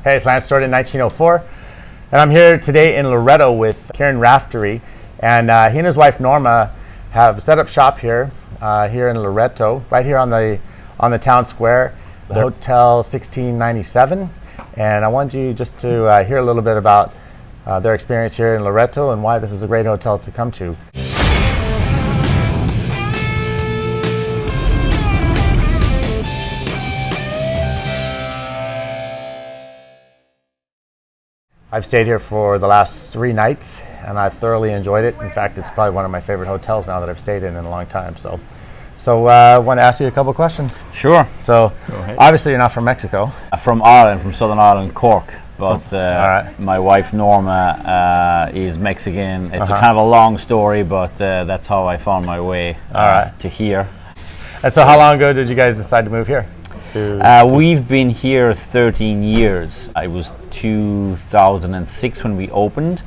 Hey, it's Lance, started in 1904, and I'm here today in Loreto with Kieran Raftery, and he and his wife Norma have set up shop here in Loreto, right here on the town square, the Hotel 1697. And I want you just to hear a little bit about their experience here in Loreto and why this is a great hotel to come to. I've stayed here for the last 3 nights and I thoroughly enjoyed it. In fact, it's probably one of my favorite hotels now that I've stayed in a long time. So I want to ask you a couple of questions. Sure. So obviously you're not from Mexico. From Ireland, from Southern Ireland, Cork. But right. My wife Norma is Mexican. It's a kind of a long story, but that's how I found my way to here. And so how long ago did you guys decide to move here? We've been here 13 years. It was 2006 when we opened.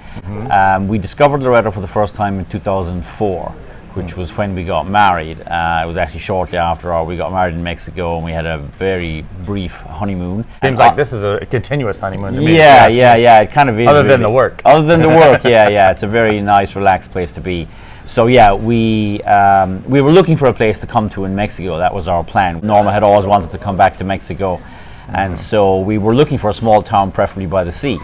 We discovered Loreto for the first time in 2004, which was when we got married. It was actually shortly after we got married in Mexico, and we had a very brief honeymoon. Seems like this is a continuous honeymoon to me. Yeah, it kind of is. Other than the work. Other than the work, yeah. It's a very nice, relaxed place to be. So yeah, we were looking for a place to come to in Mexico. That was our plan. Norma had always wanted to come back to Mexico, and so we were looking for a small town, preferably by the sea,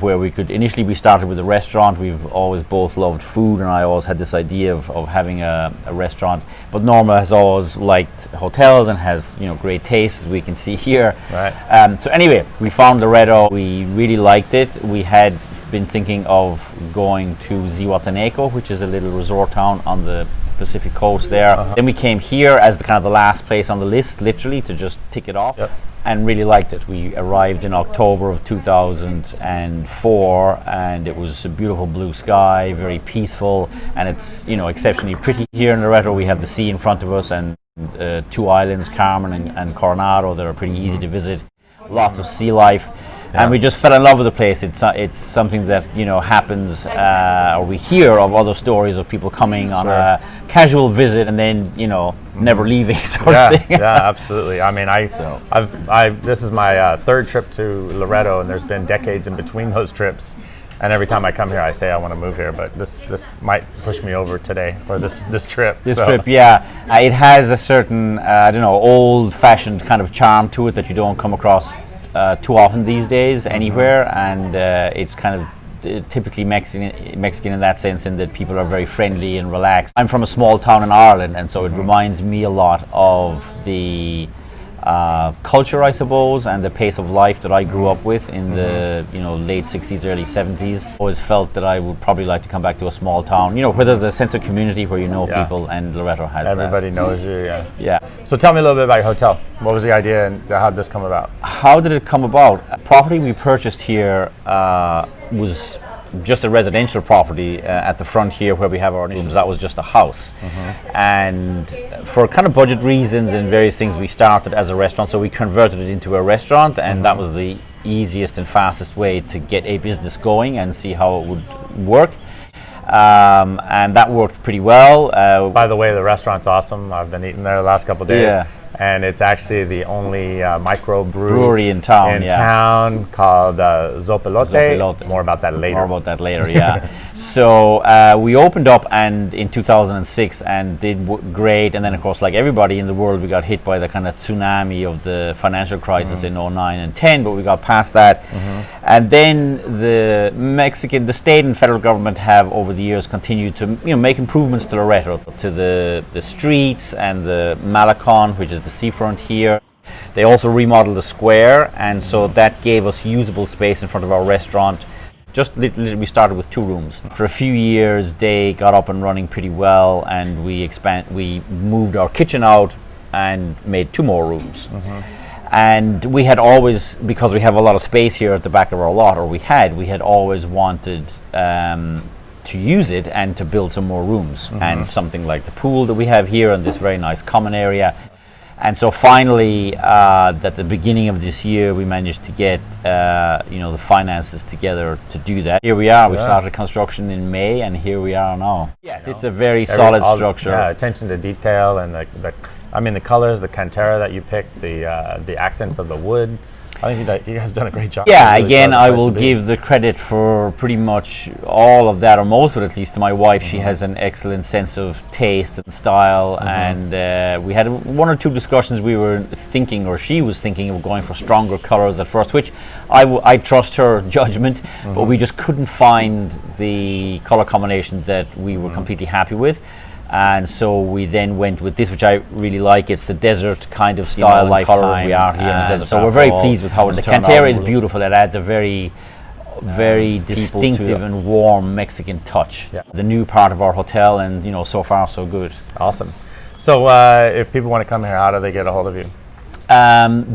where we could. Initially, we started with a restaurant. We've always both loved food, and I always had this idea of having a restaurant. But Norma has always liked hotels and has great taste, as we can see here. Right. So anyway, we found Loreto. We really liked it. We had been thinking of going to Zihuatanejo, which is a little resort town on the Pacific coast there. Then we came here as the last place on the list, literally, to just tick it off. And really liked it. We arrived in October of 2004, and it was a beautiful blue sky, very peaceful, and it's exceptionally pretty here in Loreto. We have the sea in front of us, and 2 islands, Carmen and Coronado, that are pretty easy to visit. Lots of sea life. And we just fell in love with the place. It's something that happens, or we hear of other stories of people coming on a casual visit and then never leaving sort of thing. Yeah, absolutely. I mean, this is my 3rd trip to Loreto, and there's been decades in between those trips. And every time I come here, I say I want to move here, but this might push me over today, or this trip. It has a certain old-fashioned kind of charm to it that you don't come across too often these days anywhere, and it's kind of typically Mexican in that sense, in that people are very friendly and relaxed. I'm from a small town in Ireland, and so it reminds me a lot of the culture, I suppose, and the pace of life that I grew up with in the late 60s, early 70s. Always felt that I would probably like to come back to a small town, where there's a sense of community, where people, and Loreto has everybody knows you. Yeah. So tell me a little bit about your hotel. What was the idea, and how did this come about? How did it come about? Property we purchased here was just a residential property at the front here, where we have our rooms. That was just a house, and for kind of budget reasons and various things, we started as a restaurant, so we converted it into a restaurant, and that was the easiest and fastest way to get a business going and see how it would work, and that worked pretty well. By the way, the restaurant's awesome. I've been eating there the last couple of days. And it's actually the only brewery in town. Called Zopilote. More about that later. Yeah. So we opened up in 2006 and did great. And then, of course, like everybody in the world, we got hit by the kind of tsunami of the financial crisis in 09 and 10. But we got past that. And then the state and federal government have over the years continued to make improvements to Loreto, to the streets and the malecon, which is the seafront here. They also remodeled the square, and so that gave us usable space in front of our restaurant. Just literally, we started with 2 rooms. For a few years, they got up and running pretty well, and we moved our kitchen out and made 2 more rooms. And we had always, because we have a lot of space here at the back of our lot, we had always wanted to use it and to build some more rooms, and something like the pool that we have here and this very nice common area. And so finally, at the beginning of this year, we managed to get the finances together to do that. Here we are. We started construction in May, and here we are now. Yes, it's a very solid structure. Yeah, attention to detail, and the colors, the cantera that you picked, the accents of the wood. I think you guys have done a great job. Yeah, It really again, was a I place will to be. give the credit for pretty much all of that, or most of it at least, to my wife. She has an excellent sense of taste and style, and we had one or two discussions. We were thinking, or she was thinking, of going for stronger colors at first, which I trust her judgment, but we just couldn't find the color combination that we were completely happy with. And so we then went with this, which I really like. It's the desert kind of style and color. We are here in the desert, so we're very pleased with how it's turned out. The Cantera is beautiful. It adds a very distinctive and warm Mexican touch. Yeah. The new part of our hotel, and so far so good. Awesome. So if people want to come here, how do they get a hold of you?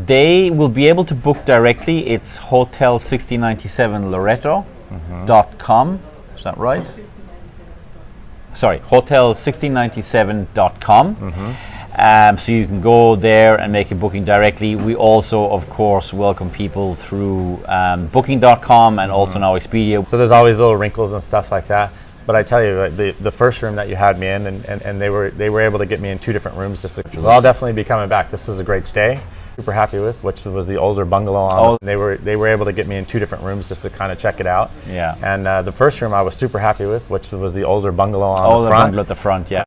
They will be able to book directly. It's hotel6097loreto.com. Is that right? Sorry, hotel6097.com. So you can go there and make a booking directly. We also, of course, welcome people through booking.com and also now Expedia. So there's always little wrinkles and stuff like that. But I tell you, like, the first room that you had me in, and they were able to get me in 2 different rooms. Well, I'll definitely be coming back. This was a great stay. Super happy with, which was the older bungalow. They were able to get me in 2 different rooms just to kind of check it out. Yeah. And the first room I was super happy with, which was the older bungalow on the front. Bungalow at the front, yeah.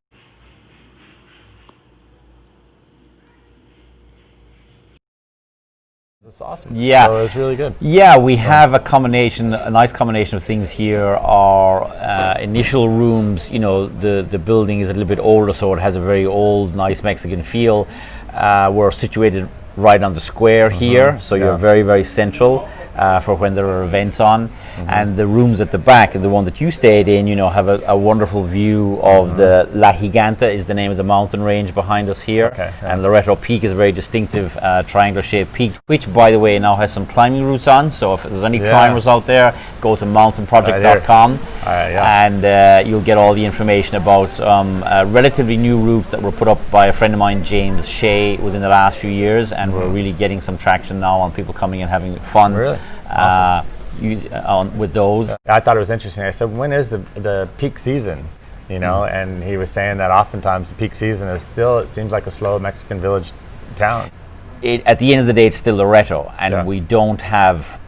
It's awesome. Yeah. So it's really good. Yeah, we have a nice combination of things here. Our initial rooms, the building is a little bit older, so it has a very old, nice Mexican feel. We're situated right on the square here, so you're very, very central for when there are events on. And the rooms at the back, the one that you stayed in, have a wonderful view of the La Giganta is the name of the mountain range behind us here. Okay, yeah. And Loreto Peak is a very distinctive triangular shaped peak, which, by the way, now has some climbing routes on. So if there's any climbers out there, go to mountainproject.com and you'll get all the information about a relatively new route that were put up by a friend of mine, James Shea, within the last few years, and we're really getting some traction now on people coming and having fun. Really? Awesome. With those. I thought it was interesting. I said, when is the peak season? And he was saying that oftentimes the peak season is still, it seems like a slow Mexican village town. At the end of the day, it's still Loreto, and we don't have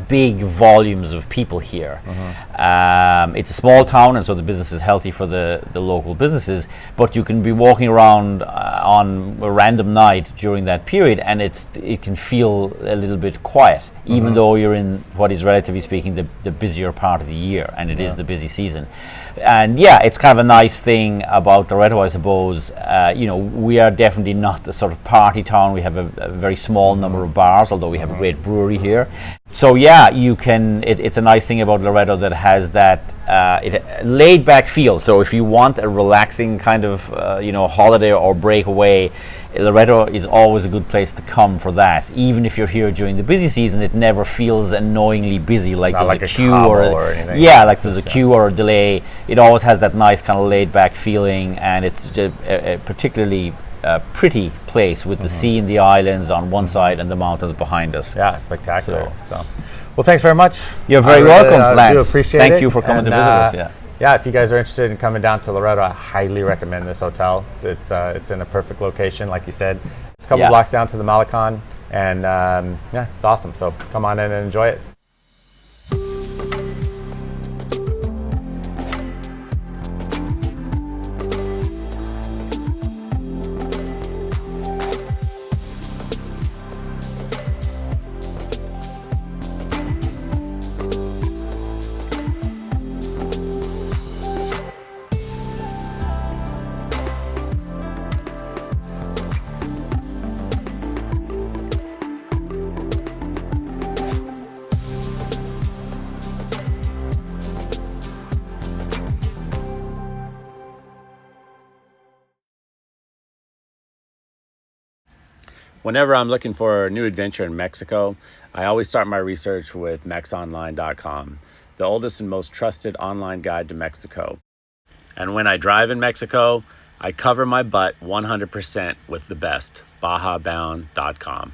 big volumes of people here. It's a small town, and so the business is healthy for the local businesses, but you can be walking around on a random night during that period, and it can feel a little bit quiet, even though you're in what is, relatively speaking, the busier part of the year, and it is the busy season. And it's kind of a nice thing about Loreto, I suppose. We are definitely not the sort of party town. We have a very small number of bars, although we have a great brewery here. So you can. It's a nice thing about Loreto that has that laid back feel. So if you want a relaxing kind of holiday or break away, Loreto is always a good place to come for that. Even if you're here during the busy season, it never feels annoyingly busy, like Not there's like a queue or anything. like there's a queue or a delay. It always has that nice kind of laid back feeling, and it's a particularly pretty place with the sea and the islands on one side and the mountains behind us. Yeah, spectacular. So well, thanks very much. You're very welcome, Lance. Do appreciate it. Thank you for coming to visit us. Yeah, if you guys are interested in coming down to Loreto, I highly recommend this hotel. It's in a perfect location, like you said. It's a couple blocks down to the Malecon, and it's awesome. So come on in and enjoy it. Whenever I'm looking for a new adventure in Mexico, I always start my research with mexonline.com, the oldest and most trusted online guide to Mexico. And when I drive in Mexico, I cover my butt 100% with the best, bajabound.com.